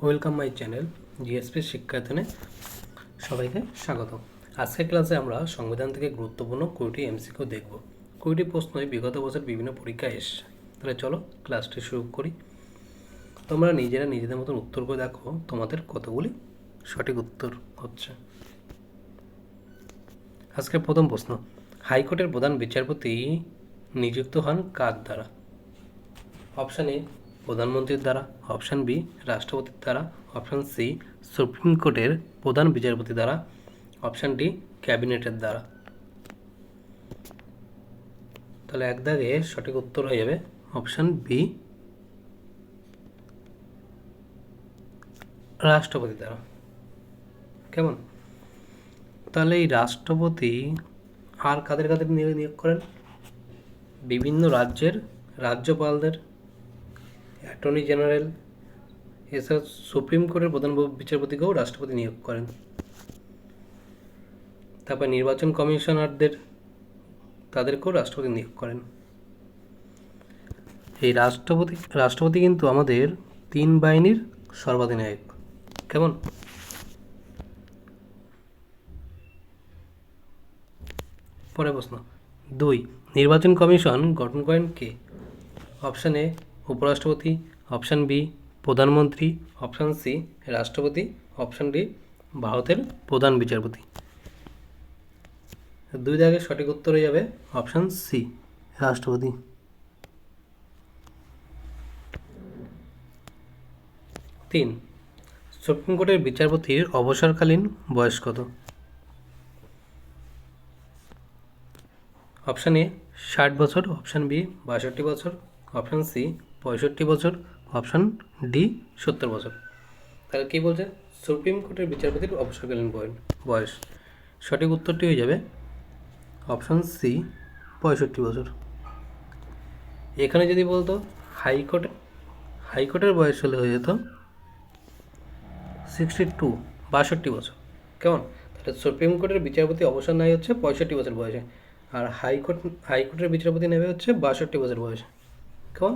Welcome my channel GSP শিক্ষায়তনে সবাইকে স্বাগত। আজকের ক্লাসে আমরা সংবিধান থেকে গুরুত্বপূর্ণ 20টি এমসিকিউ দেখব। 20টি প্রশ্নই বিগত বছর বিভিন্ন পরীক্ষায় এসছে। তাহলে চলো ক্লাসটি শুরু করি। তোমরা নিজেরা নিজেদের মতন উত্তর করে দেখো তোমাদের কতগুলি সঠিক উত্তর হচ্ছে। আজকের প্রথম প্রশ্ন, হাইকোর্টের প্রধান বিচারপতি নিযুক্ত হন কার দ্বারা? অপশান এ প্রধানমন্ত্রীর দ্বারা, অপশান বি রাষ্ট্রপতির দ্বারা, অপশান সি সুপ্রিম কোর্টের প্রধান বিচারপতি দ্বারা, অপশান ডি ক্যাবিনেটের দ্বারা। তাহলে এক দাগে সঠিক উত্তর হয়ে যাবে অপশান বি রাষ্ট্রপতি দ্বারা। কেমন? তাহলে এই রাষ্ট্রপতি আর কাদের কাদের নিয়োগ করেন? বিভিন্ন রাজ্যের রাজ্যপালদের, অ্যাটর্নি জেনারেল, এছাড়া সুপ্রিম কোর্টের প্রধান বিচারপতিকেও রাষ্ট্রপতি নিয়োগ করেন। তারপর নির্বাচন কমিশনারদের, তাদেরকেও রাষ্ট্রপতি নিয়োগ করেন। এই রাষ্ট্রপতি কিন্তু আমাদের 3 বাহিনীর সর্বাধিনায়ক। কেমন? পরের প্রশ্ন 2, নির্বাচন কমিশন গঠন করেন কে? অপশান এ উপরাষ্ট্রপতি, অপশান বি প্রধানমন্ত্রী, অপশান সি রাষ্ট্রপতি, অপশান ডি ভারতের প্রধান বিচারপতি। 2 দাগের সঠিক উত্তর হয়ে যাবে অপশান সি রাষ্ট্রপতি। 3, সুপ্রিম কোর্টের বিচারপতির অবসরকালীন বয়স কত? অপশান এ 60 বছর, অপশান বি 62 বছর, অপশান সি 65 বছর, অপশান ডি 70 বছর। তাহলে কী বলছে? সুপ্রিম কোর্টের বিচারপতির অবসরকালীন বয়স। সঠিক উত্তরটি হয়ে যাবে অপশান সি 65 বছর। এখানে যদি বলতো হাইকোর্টের বয়স হলে হয়ে যেত 62, 62 বছর। কেমন? তাহলে সুপ্রিম কোর্টের বিচারপতি অবসর নেয় হচ্ছে 65 বছর বয়সে, আর হাইকোর্টের বিচারপতি নেবে হচ্ছে 62 বছর বয়সে। কেমন?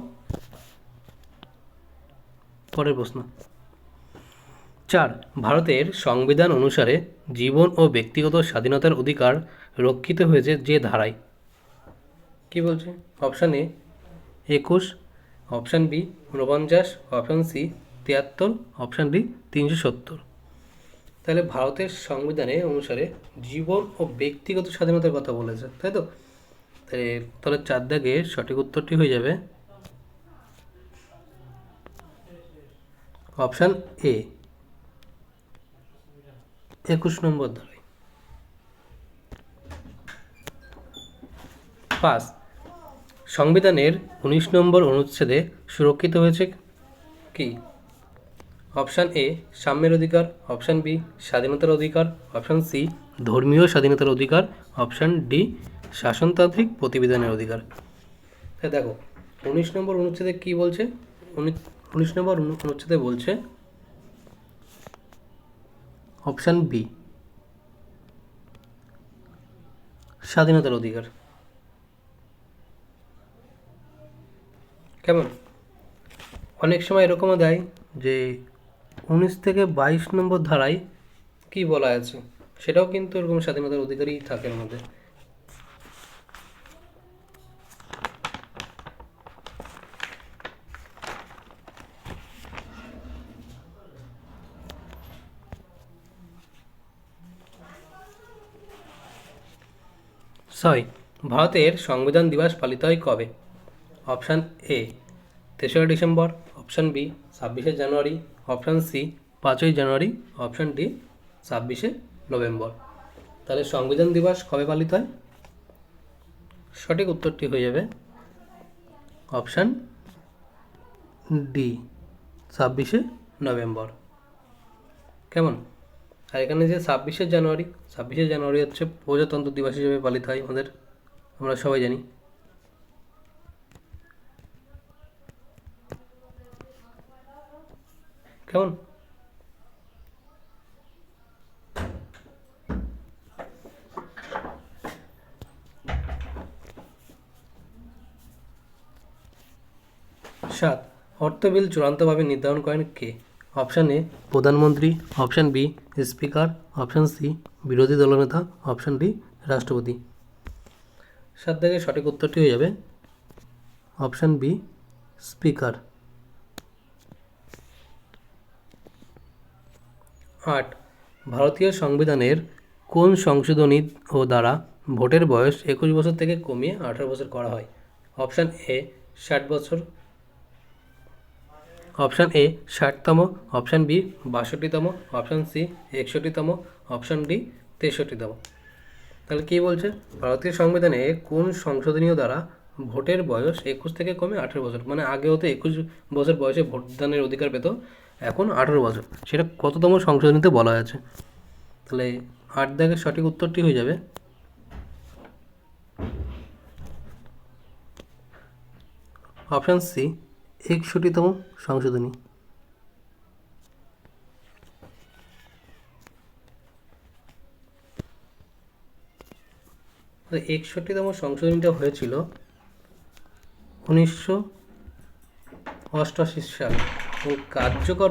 পরের প্রশ্ন 4, ভারতের সংবিধান অনুসারে জীবন ও ব্যক্তিগত স্বাধীনতার অধিকার রক্ষিত হয়েছে যে ধারায়? কি বলছে? Option A 21, option B 49, option C 73, option D 370। তাহলে ভারতের সংবিধানে অনুসারে জীবন ও ব্যক্তিগত স্বাধীনতার কথা বলেছে, তাই তো? তাহলে 4 দাগে সঠিক উত্তরটি হয়ে যাবে অপশান এ 21 নম্বর ধারায়। 5, সংবিধানের 19 নম্বর অনুচ্ছেদে সুরক্ষিত হয়েছে কি? অপশান এ সাম্যের অধিকার, অপশান বি স্বাধীনতার অধিকার, অপশান সি ধর্মীয় স্বাধীনতার অধিকার, অপশান ডি শাসনতান্ত্রিক প্রতিবিধানের অধিকার। তাই দেখো 19 নম্বর অনুচ্ছেদে কি বলছে? 19 নম্বর অনুচ্ছেদে বলছে অপশান বি স্বাধীনতার অধিকার। কেমন? অনেক সময় এরকমও দেয় যে 19 থেকে 22 নম্বর ধারায় কি বলা আছে, সেটাও কিন্তু এরকম স্বাধীনতার অধিকারই থাকে এর মধ্যে। ভারতের সংবিধান দিবস পালিত হয় কবে? অপশান এ 3রা ডিসেম্বর, অপশান বি 26শে জানুয়ারি, অপশান সি 5ই জানুয়ারি, অপশান ডি 26শে নভেম্বর। তাহলে সংবিধান দিবস কবে পালিত হয়? সঠিক উত্তরটি হয়ে যাবে অপশান ডি 26শে নভেম্বর। কেমন? আর এখানে যে 26শে জানুয়ারি হচ্ছে প্রজাতন্ত্র দিবস হিসেবে পালিত হয় আমাদের, আমরা সবাই জানি। কেমন? 7, অর্থ বিল চূড়ান্তভাবে নির্ধারণ করেন কে? অপশান এ প্রধানমন্ত্রী, option B speaker, option C বিরোধী দলনেতা, অপশান ডি রাষ্ট্রপতি। 7 দাগের সঠিক উত্তরটি হয়ে যাবে অপশান বি স্পিকার। 8 ভারতীয় সংবিধানের কোন সংশোধনী ও দ্বারা ভোটের বয়স 21 বছর থেকে কমিয়ে 18 বছর করা হয়? অপশান এ 60 বছর, অপশান এ 60তম, অপশান বি 62তম, অপশান সি 61তম, অপশান ডি 63তম। তাহলে কী বলছে, ভারতীয় সংবিধানে কোন সংশোধনীয় দ্বারা ভোটের বয়স 21 থেকে কমে 18 বছর, মানে আগে হতে 21 বছর বয়সে ভোটদানের অধিকার পেত, এখন 18 বছর, সেটা কততম সংশোধনীতে বলা আছে? তাহলে 8 দাগের সঠিক উত্তরটি হয়ে যাবে অপশান সি 61তম সংশোধনী। তো 61তম সংশোধনীটা হয়েছিল 1988 সালে এবং কার্যকর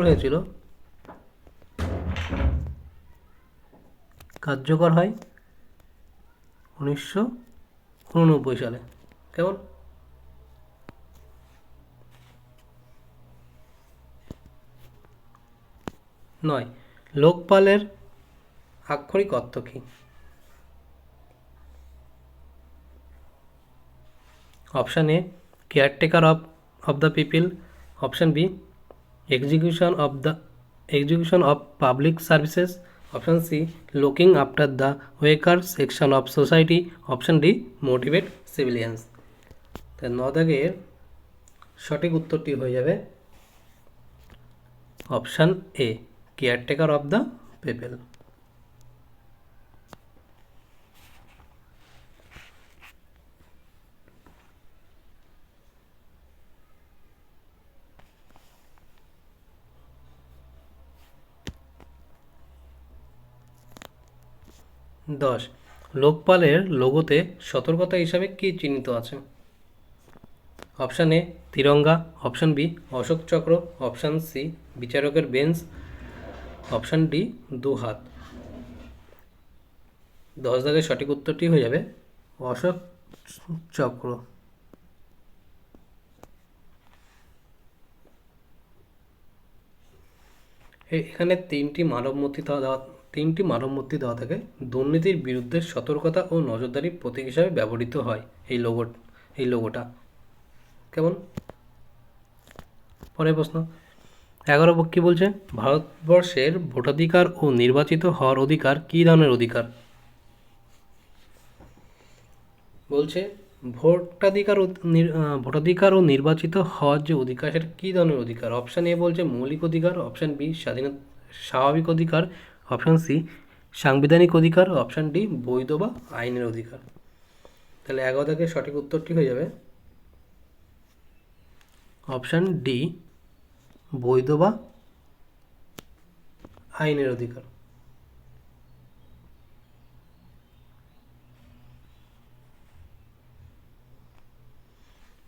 হয় 1989 সালে। কেমন? 9 লোকপালের আক্ষরিক অর্থ কী? Option A caretaker of the people, option B execution of public services, option C looking after the weaker section of society, option D motivate civilians. তাই 9 দাগের সঠিক উত্তরটি হয়ে যাবে option A caretaker of the people. 10 লোকপালের লোগোতে সতর্কতা হিসাবে কী চিহ্নিত আছে? অপশান এ তিরঙ্গা, option B Ashoka Chakra, option C বিচারকের বেঞ্চ, অপশান ডি দুহাত। 10 দাগের সঠিক উত্তরটি হয়ে যাবে অশোক চক্র। এখানে তিনটি মানবমূর্তি দেওয়া থাকে, দুর্নীতির বিরুদ্ধে সতর্কতা ও নজরদারির প্রতীক হিসাবে ব্যবহৃত হয় এই লোগোটা। কেমন? পরের প্রশ্ন 11 কি বলছে, ভারতবর্ষের ভোটাধিকার ও নির্বাচিত হওয়ার অধিকার কী ধরনের অধিকার? বলছে ভোটাধিকার ও নির্বাচিত হওয়ার যে অধিকার, সেটা কী ধরনের অধিকার? অপশান এ বলছে মৌলিক অধিকার, অপশান বি স্বাভাবিক অধিকার, অপশান সি সাংবিধানিক অধিকার, অপশান ডি বৈধ বা আইনের অধিকার। তাহলে 11 দাগের সঠিক উত্তরটি হয়ে যাবে অপশান ডি বৈধ বা আইনের অধিকার।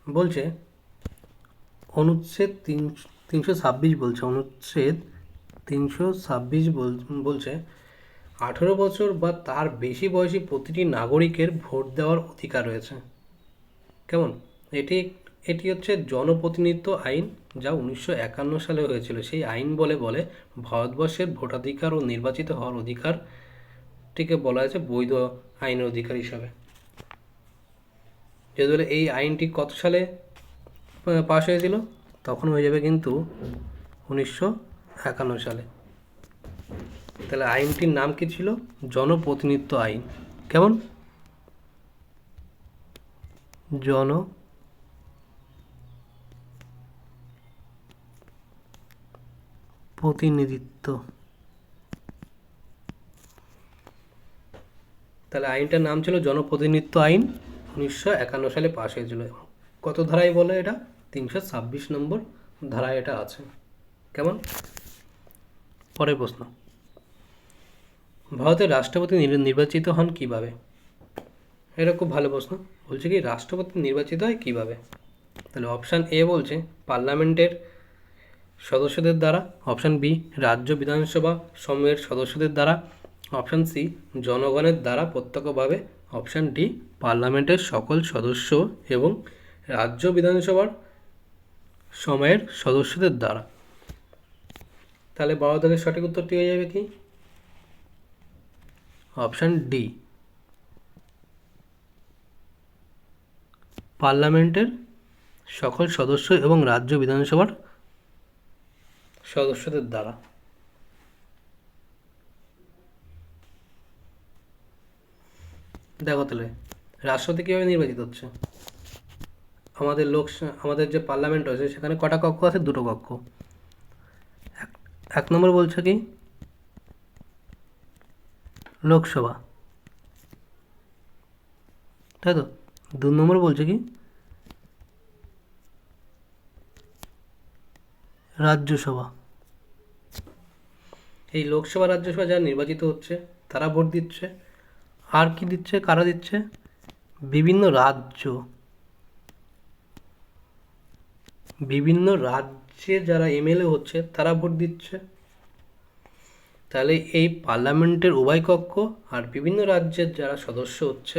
বলছে অনুচ্ছেদ 326 বলছে, অনুচ্ছেদ 326 বলছে 18 বছর বা তার বেশি বয়সী প্রতিটি নাগরিকের ভোট দেওয়ার অধিকার রয়েছে। কেমন? এটি হচ্ছে জনপ্রতিনিধিত্ব আইন, যা 1951 সালে হয়েছিল। সেই আইন বলে ভারতবর্ষের ভোটাধিকার ও নির্বাচিত হওয়ার অধিকারটিকে বলা হয়েছে বৈধ আইনের অধিকার হিসাবে। যদি এই আইনটি কত সালে পাশ হয়েছিল, তখন হয়ে যাবে কিন্তু 1951 সালে। তাহলে আইনটির নাম কি ছিল? জনপ্রতিনিধিত্ব আইন। কেমন? জনপ্রতিনিধিত্ব। তাহলে আইনটার নাম ছিল জনপ্রতিনিধিত্ব আইন, 1951 সালে পাশ হয়েছিল। কত ধারায় বলে এটা? 326 নম্বর ধারায় এটা আছে। কেমন? পরের প্রশ্ন, ভারতের রাষ্ট্রপতি নির্বাচিত হন কিভাবে? এটা খুব ভালো প্রশ্ন। বলছে কি রাষ্ট্রপতি নির্বাচিত হয় কিভাবে? তাহলে অপশান এ বলছে পার্লামেন্টের সদস্যদের দ্বারা, অপশান বি রাজ্য বিধানসভা সমূহের সদস্যদের দ্বারা, অপশান সি জনগণের দ্বারা প্রত্যক্ষভাবে, অপশান ডি পার্লামেন্টের সকল সদস্য এবং রাজ্য বিধানসভার সময়ের সদস্যদের দ্বারা। তাহলে 12 দাগের সঠিক উত্তরটি হয়ে যাবে কি অপশান ডি পার্লামেন্টের সকল সদস্য এবং রাজ্য বিধানসভার সদস্যদের দ্বারা। দেখো তাহলে রাষ্ট্রপতি কীভাবে নির্বাচিত হচ্ছে। আমাদের যে পার্লামেন্ট রয়েছে সেখানে কটা কক্ষ আছে? 2টো কক্ষ। এক নম্বর বলছে কি লোকসভা, তাই তো। 2 নম্বর বলছে কি রাজ্যসভা। এই লোকসভা রাজ্যসভা যারা নির্বাচিত হচ্ছে তারা ভোট দিচ্ছে। আর কি দিচ্ছে? কারা দিচ্ছে? বিভিন্ন রাজ্যে যারা এমএলএ হচ্ছে তারা ভোট দিচ্ছে। তাহলে এই পার্লামেন্টের উভয় কক্ষ আর বিভিন্ন রাজ্যের যারা সদস্য হচ্ছে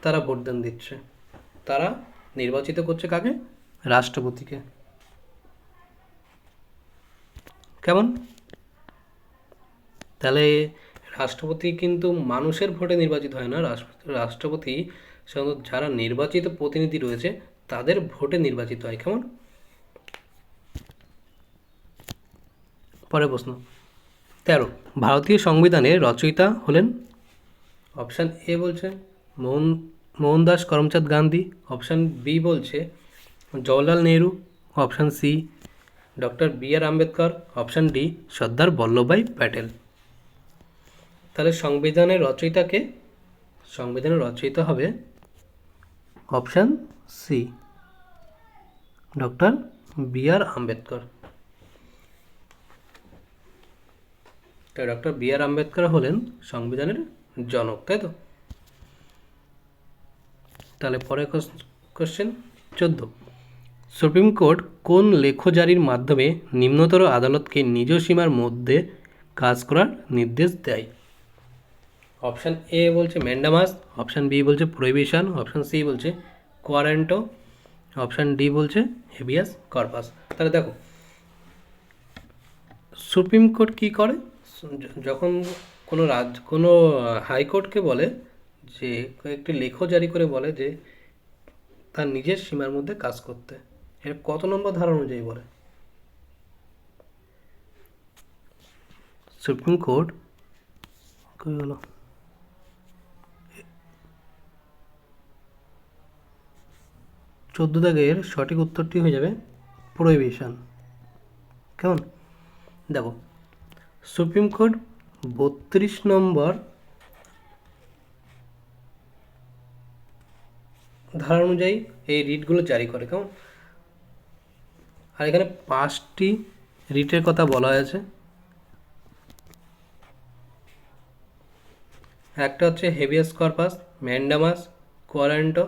তারা ভোটদান দিচ্ছে। তারা নির্বাচিত করছে কাকে? রাষ্ট্রপতিকে। কেমন? তাহলে রাষ্ট্রপতি কিন্তু মানুষের ভোটে নির্বাচিত হয় না। রাষ্ট্রপতি সাধারণত যারা নির্বাচিত প্রতিনিধি রয়েছে তাদের ভোটে নির্বাচিত হয়। কেমন? পরের প্রশ্ন 13, ভারতীয় সংবিধানের রচয়িতা হলেন? অপশান এ বলছে মোহনদাস করমচাঁদ গান্ধী, অপশান বি বলছে Jawaharlal Nehru, option C doctor B R. Ambedkar, option D Sardar Vallabhbhai Patel. তাহলে সংবিধানের রচয়িতাকে? সংবিধানের রচয়িতা হবে option C doctor B R. Ambedkar. তাই ডক্টর বি.আর. আম্বেদকর হলেন সংবিধানের জনক, তাই তো। তাহলে পরের কোশ্চেন 14, সুপ্রিম কোর্ট কোন লেখ্য জারির মাধ্যমে নিম্নতর আদালতকে নিজ সীমার মধ্যে কাজ করার নির্দেশ দেয়? অপশান এ বলছে ম্যান্ডামাস, অপশান বি বলছে প্রোহিবিশন, অপশান সি বলছে কোয়ারেন্টো, অপশান ডি বলছে হেবিয়াস কর্পাস। তাহলে দেখো সুপ্রিম কোর্ট কি করে? যখন কোনো হাইকোর্টকে বলে যে একটি লেখ জারি করে বলে যে তার নিজের সীমার মধ্যে কাজ করতে, এর কত নম্বর ধারা অনুযায়ী বলে? সুপ্রিম কোর্ট কী হলো 14 দাগের সঠিক উত্তরটি হয়ে যাবে প্রোহিবিশন। কেমন? দেখো সুপ্রিম কোর্ট 32 নম্বর ধারা অনুযায়ী এই রিটগুলো জারি করে। কেমন? আর এখানে 5টি রিটের কথা বলা হয়েছে। একটা হচ্ছে habeas corpus, mandamus, quo warranto,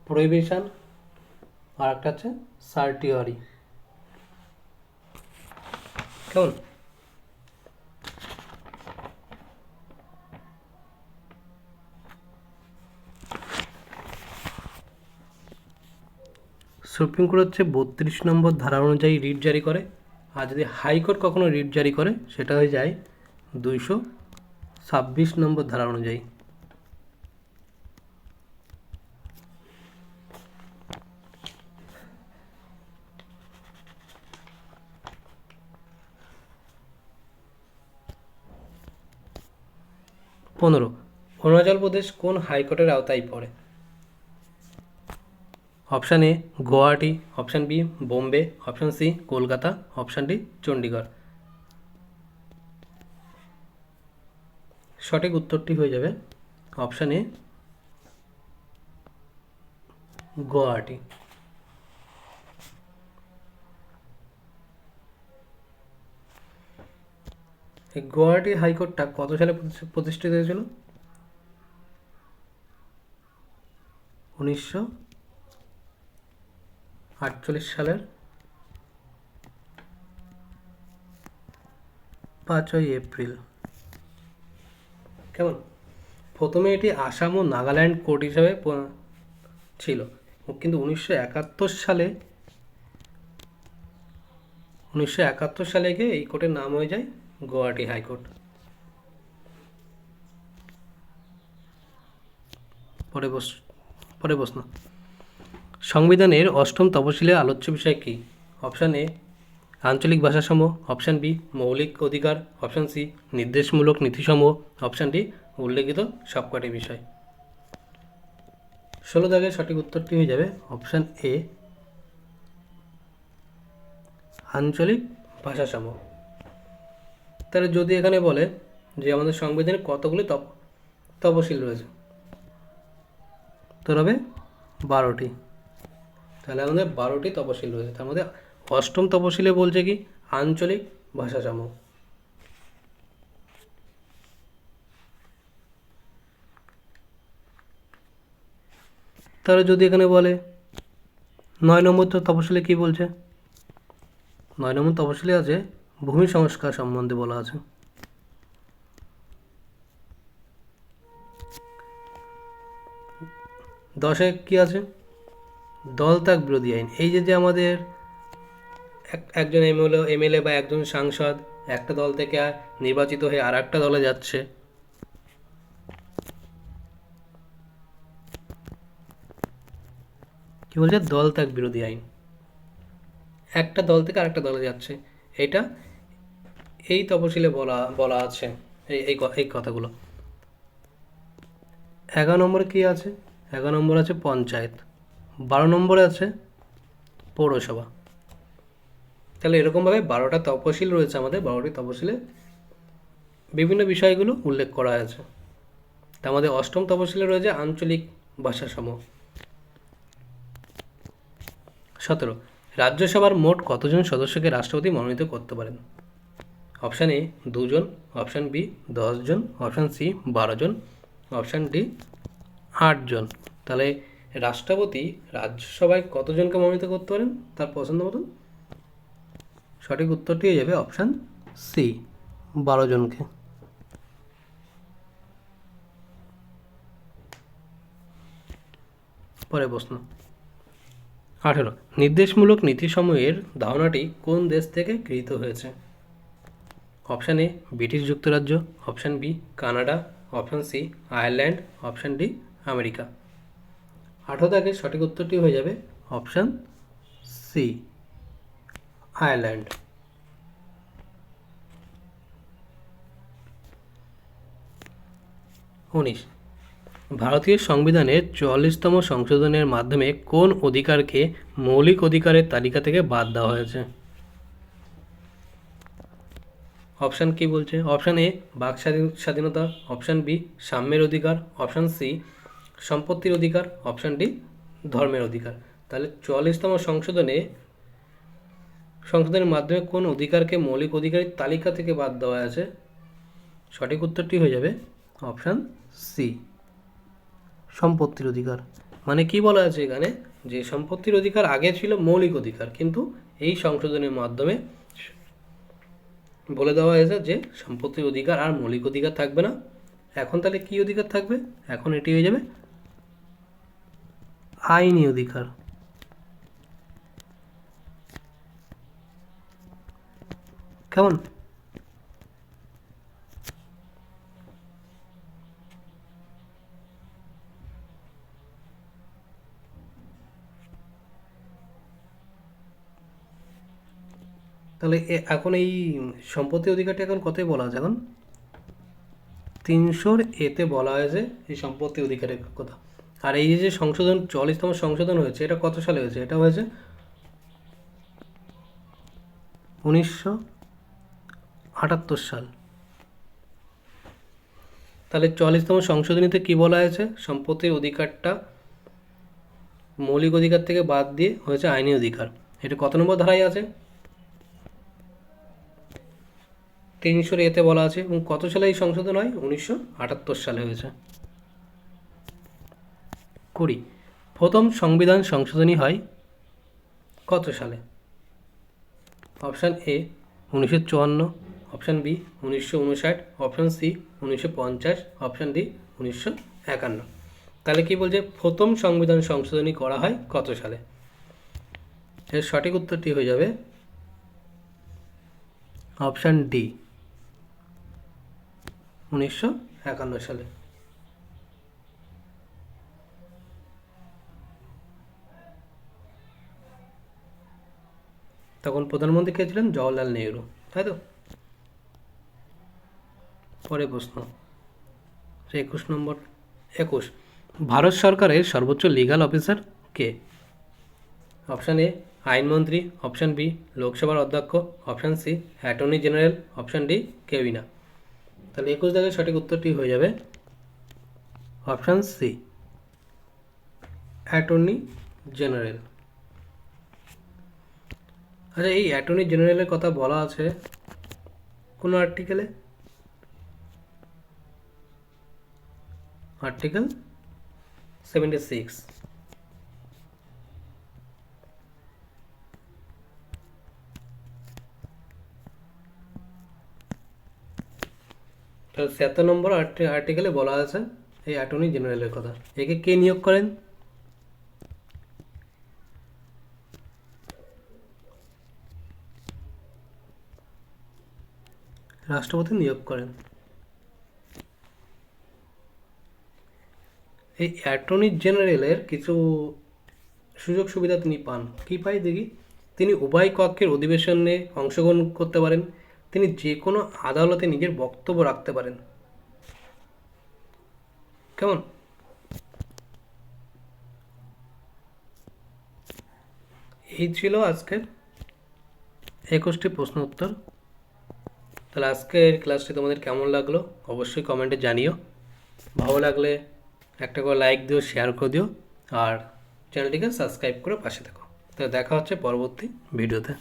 prohibition, আর একটা হচ্ছে সার্টিওয়ারি। কেমন? সুপ্রিম কোর্ট হচ্ছে 32 নম্বর ধারা অনুযায়ী রিট জারি করে। আর যদি হাইকোর্ট কখনো রিট জারি করে সেটা হয়ে যায় 226 নম্বর ধারা অনুযায়ী। পনেরো, অরুণাচল প্রদেশ কোন হাইকোর্টের আওতায় পড়ে? Option A Guwahati, option B Bombay, option C Kolkata, option D Chandigarh. সঠিক উত্তরটি হয়ে যাবে অপশান এ গুয়াহাটি। এই গুয়াহাটি হাইকোর্টটা কত সালে প্রতিষ্ঠিত হয়েছিল? 1948 সালের 5ই এপ্রিল। কেমন? প্রথমে এটি আসাম ও নাগাল্যান্ড কোর্ট হিসাবে ছিল, কিন্তু 1971 সালে গিয়ে এই কোর্টের নাম হয়ে যায় গুয়াহাটি হাইকোর্ট। পরে প্রশ্ন, সংবিধানের অষ্টম তফসিলে আলোচ্য বিষয় কি? অপশান এ আঞ্চলিক ভাষাসমূহ, অপশান বি মৌলিক অধিকার, অপশান সি নির্দেশমূলক নীতিসমূহ, অপশান ডি উল্লেখিত সবকটি বিষয়। 16 দাগের সঠিক উত্তরটি হয়ে যাবে অপশান এ আঞ্চলিক ভাষাসমূহ। তাহলে যদি এখানে বলে যে আমাদের সংবিধানে কতগুলি তফসিল রয়েছে, তোর হবে 12টি। তাহলে আমাদের 12টি তফসিল রয়েছে, তার মধ্যে অষ্টম তফসিলে বলছে কি আঞ্চলিক ভাষাসমূহ। তাহলে যদি এখানে বলে 9 নম্বর তফসিলে কি বলছে? 9 নম্বর তফসিলে আছে ভূমি সংস্কার সম্বন্ধে বলা আছে। দশে কি আছে? দল ত্যাগ বিরোধী আইন। এই যে আমাদের একজন এমএলএ বা একজন সাংসদ একটা দল থেকে নির্বাচিত হয়ে আর একটা দলে যাচ্ছে, কি বলছে? দল ত্যাগ বিরোধী আইন। একটা দল থেকে আরেকটা দলে যাচ্ছে, এটা এই তফসিলে বলা আছে এই কথাগুলো। 11 নম্বরে কি আছে? 11 নম্বরে আছে পঞ্চায়েত, 12 নম্বরে আছে পৌরসভা। তাহলে এরকমভাবে 12টা তফসিল রয়েছে আমাদের। 12টি তফসিলে বিভিন্ন বিষয়গুলো উল্লেখ করা আছে। তার মধ্যে অষ্টম তফসিলে রয়েছে আঞ্চলিক ভাষাসমূহ। 17 রাজ্যসভার মোট কতজন সদস্যকে রাষ্ট্রপতি মনোনীত করতে পারেন? অপশান এ 2 জন, অপশান বি 10 জন, অপশান সি 12 জন, অপশান ডি 8 জন। তাহলে রাষ্ট্রপতি রাজ্যসভায় কতজনকে মনোনীত করতে পারেন তার পছন্দ মতন? সঠিক উত্তরটি হয়ে যাবে অপশান সি 12 জনকে। পরে প্রশ্ন 18 নির্দেশমূলক নীতিসমূহের ধারণাটি কোন দেশ থেকে গৃহীত হয়েছে? অপশান এ ব্রিটিশ যুক্তরাজ্য, option B Canada, option C Ireland, option D America. 18 দাগের সঠিক উত্তরটি হয়ে যাবে অপশান সি আয়ারল্যান্ড। 19 ভারতীয় সংবিধানের 44তম সংশোধনের মাধ্যমে কোন অধিকারকে মৌলিক অধিকারের তালিকা থেকে বাদ দেওয়া হয়েছে? অপশান কি বলছে? অপশান এ বাক স্বাধীনতা, অপশান বি সাম্যের অধিকার, অপশান সি সম্পত্তির অধিকার, অপশান ডি ধর্মের অধিকার। তাহলে 44তম সংশোধনের মাধ্যমে কোন অধিকারকে মৌলিক অধিকারের তালিকা থেকে বাদ দেওয়া আছে? সঠিক উত্তরটি হয়ে যাবে অপশান সি সম্পত্তির অধিকার। মানে কি বলা আছে এখানে? যে সম্পত্তির অধিকার আগে ছিল মৌলিক অধিকার, কিন্তু এই সংশোধনের মাধ্যমে বলে দেওয়া হয়েছে যে সম্পত্তির অধিকার আর মৌলিক অধিকার থাকবে না। এখন তাহলে কি অধিকার থাকবে? এখন এটি হয়ে যাবে আইনি অধিকার। কেমন? তাহলে এখন এই সম্পত্তি অধিকারটা এখন কথাই বলা আছে? এখন 300 এতে বলা হয়েছে এই সম্পত্তি অধিকারের কথা। আর এই যে সংশোধন 44তম সংশোধন হয়েছে, এটা কত সালে হয়েছে? এটা হয়েছে 1978 সাল। তাহলে 44তম সংশোধনীতে কি বলা হয়েছে? সম্পত্তির অধিকারটা মৌলিক অধিকার থেকে বাদ দিয়ে হয়েছে আইনি অধিকার। এটা কত নম্বর ধারায় আছে? 300 এতে বলা আছে। এবং কত সালে এই সংশোধন হয়? 1978 সালে হয়েছে। 20 প্রথম সংবিধান সংশোধনী হয় কত সালে? Option A 1954, option B 1959, option C 1950, option D 1951। তাহলে কি বলছে প্রথম সংবিধান সংশোধনী করা হয় কত সালে? এর সঠিক উত্তরটি হয়ে যাবে অপশান ডি 1951 সালে। তখন প্রধানমন্ত্রী কে ছিলেন? জওহরলাল নেহরু, তাই তো। পরে প্রশ্ন 21। ভারত সরকারের সর্বোচ্চ লিগ্যাল অফিসার কে? অপশান এ আইনমন্ত্রী, অপশান বি লোকসভার অধ্যক্ষ, option C attorney general, option D কেউই না। তাহলে 21 দাগের সঠিক উত্তরটি হয়ে যাবে অপশান সি অ্যাটর্নি জেনারেল। আচ্ছা, এই অ্যাটর্নি জেনারেলের কথা বলা আছে কোন আর্টিকেলে? আর্টিকেল 76। তো 76 নম্বর আর্টিকেলে বলা আছে এই অ্যাটর্নি জেনারেলের কথা। একে কে নিয়োগ করেন? রাষ্ট্রপতি নিয়োগ করেন। এই অ্যাটর্নি জেনারেলের কিছু সুযোগ সুবিধা তিনি পান। কি পাই দেখি? তিনি উভয় কক্ষের অধিবেশনে অংশগ্রহণ করতে পারেন, তিনি যে কোনো আদালতে নিজের বক্তব্য রাখতে পারেন। কেমন? এই ছিল আজকের 21টি প্রশ্ন উত্তর। তাহলে আজকের ক্লাসটি তোমাদের কেমন লাগলো অবশ্যই কমেন্টে জানিও। ভালো লাগলে একটা করে লাইক দিও, শেয়ার করে দিও, আর চ্যানেলটিকে সাবস্ক্রাইব করে পাশে থাকো। তো দেখা হচ্ছে পরবর্তী ভিডিওতে।